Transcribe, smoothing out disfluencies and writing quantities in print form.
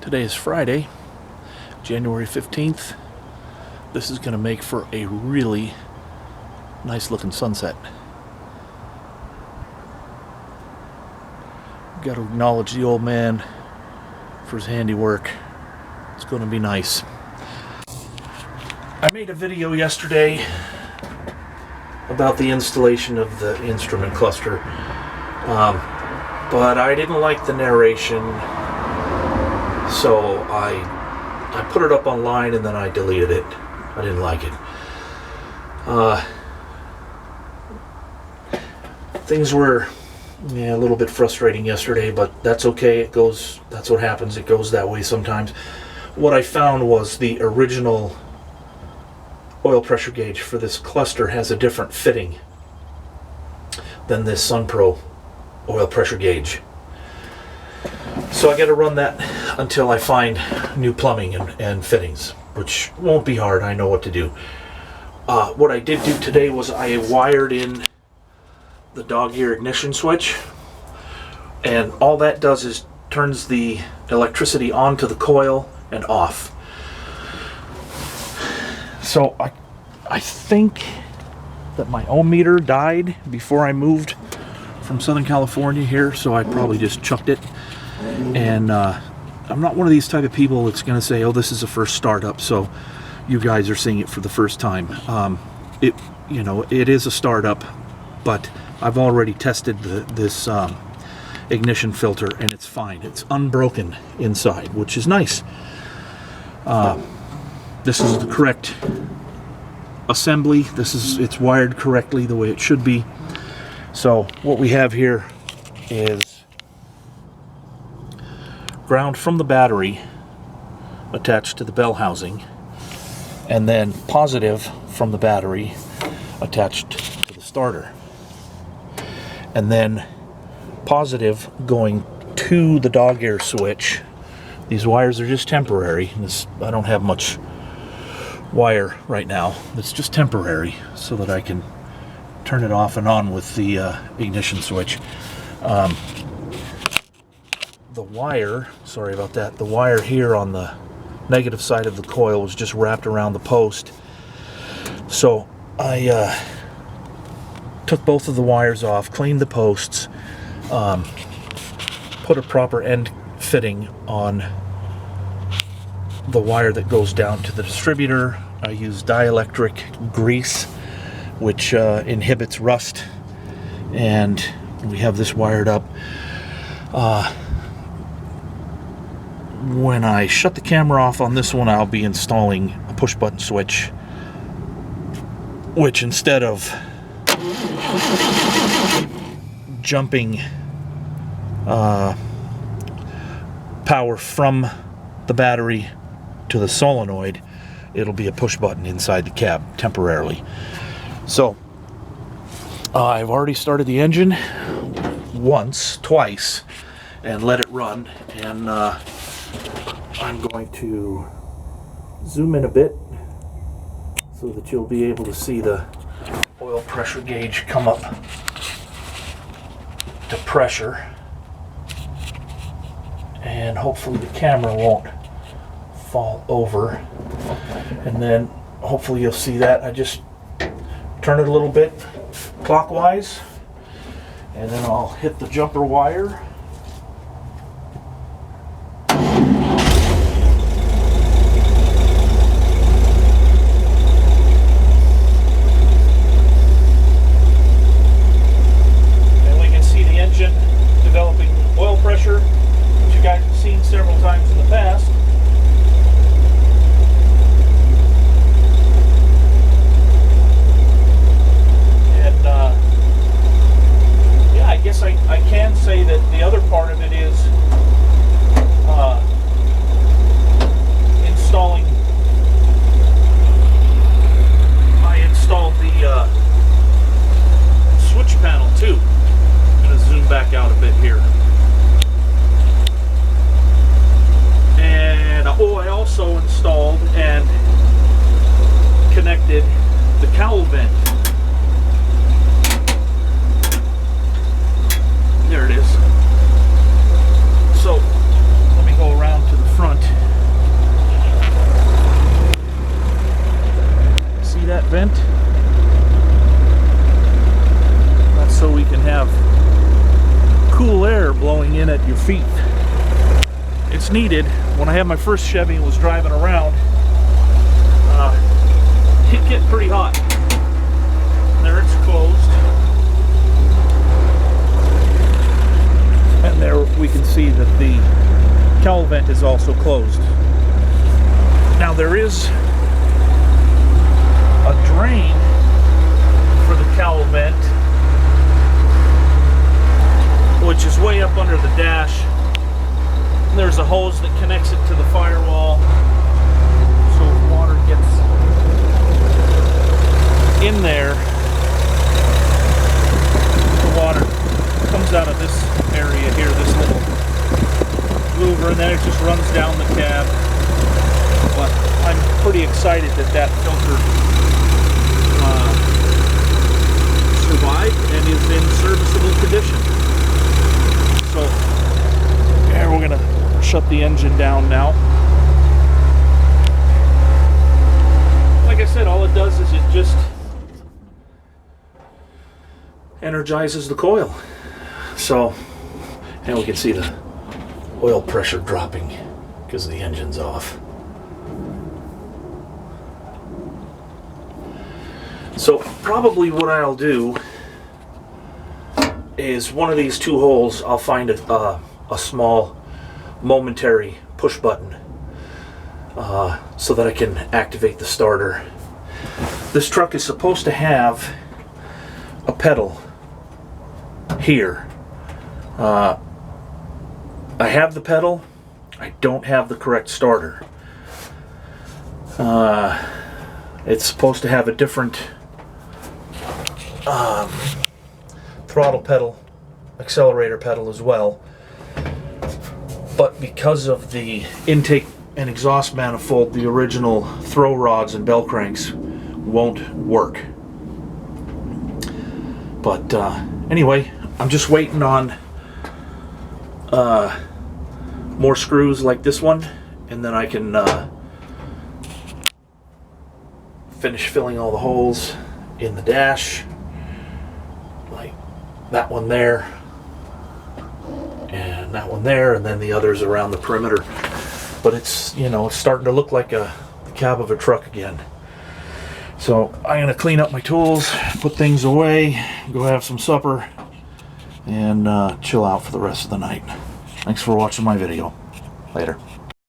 Today is Friday, January 15th. This is going to make for a really nice looking sunset. Got to acknowledge the old man for his handiwork. It's going to be nice. I made a video yesterday about the installation of the instrument cluster, but I didn't like the narration, so I put it up online and then I deleted it. I didn't like it. Things were a little bit frustrating yesterday, but that's okay. That's what happens. It goes that way sometimes. What I found was the original oil pressure gauge for this cluster has a different fitting than this SunPro oil pressure gauge. So I got to run that until I find new plumbing and fittings, which won't be hard. I know what to do. What I did do today was I wired in the dog ear ignition switch, and all that does is turns the electricity onto the coil and off. So I think that my ohm meter died before I moved from Southern California here, so I probably just chucked it. And I'm not one of these type of people that's going to say, oh, this is a first startup, so you guys are seeing it for the first time. It is a startup, but I've already tested this ignition filter, and it's fine. It's unbroken inside, which is nice. This is the correct assembly. It's wired correctly the way it should be. So what we have here is ground from the battery attached to the bell housing, and then positive from the battery attached to the starter, and then positive going to the dog ear switch. These wires are just temporary. I don't have much wire right now. It's just temporary so that I can turn it off and on with the ignition switch. The wire, sorry about that, the wire here on the negative side of the coil was just wrapped around the post. So I took both of the wires off, cleaned the posts, put a proper end fitting on the wire that goes down to the distributor. I use dielectric grease, which inhibits rust, and we have this wired up. When I shut the camera off on this one, I'll be installing a push button switch, which instead of jumping power from the battery to the solenoid, it'll be a push button inside the cab temporarily. So I've already started the engine twice, and let it run, and I'm going to zoom in a bit so that you'll be able to see the oil pressure gauge come up to pressure, and hopefully the camera won't fall over, and then hopefully you'll see that. I just turn it a little bit clockwise, and then I'll hit the jumper wire. And we can see the engine developing oil pressure, which you guys have seen several times in the past. I can say that the other part of it is installing. I installed the switch panel too. I'm going to zoom back out a bit here. And I also installed and connected the Cowl Vent. There it is. So let me go around to the front. it's needed. When I had my first Chevy and was driving around, it get pretty hot. There it's closed. And there we can see that the cowl vent is also closed. Now there is a drain for the cowl vent, which is way up under the dash. And there's a hose that connects it to the firewall, so if water gets in there, the water comes out of this area here, this little louver, and then it just runs down the cab. But I'm pretty excited that that filter survived and is in serviceable condition. So, yeah, we're gonna shut the engine down now. Like I said, all it does is it just energizes the coil. So, and we can see the oil pressure dropping because the engine's off. So probably what I'll do is one of these two holes, I'll find a small momentary push button so that I can activate the starter. This truck is supposed to have a pedal here. I have the pedal, I don't have the correct starter. It's supposed to have a different throttle pedal, accelerator pedal as well, but because of the intake and exhaust manifold, the original throw rods and bell cranks won't work. But anyway, I'm just waiting on more screws like this one, and then I can finish filling all the holes in the dash, like that one there and that one there, and then the others around the perimeter. But it's, you know, it's starting to look like the cab of a truck again. So I'm gonna clean up my tools, put things away, go have some supper, and chill out for the rest of the night. Thanks for watching my video. Later.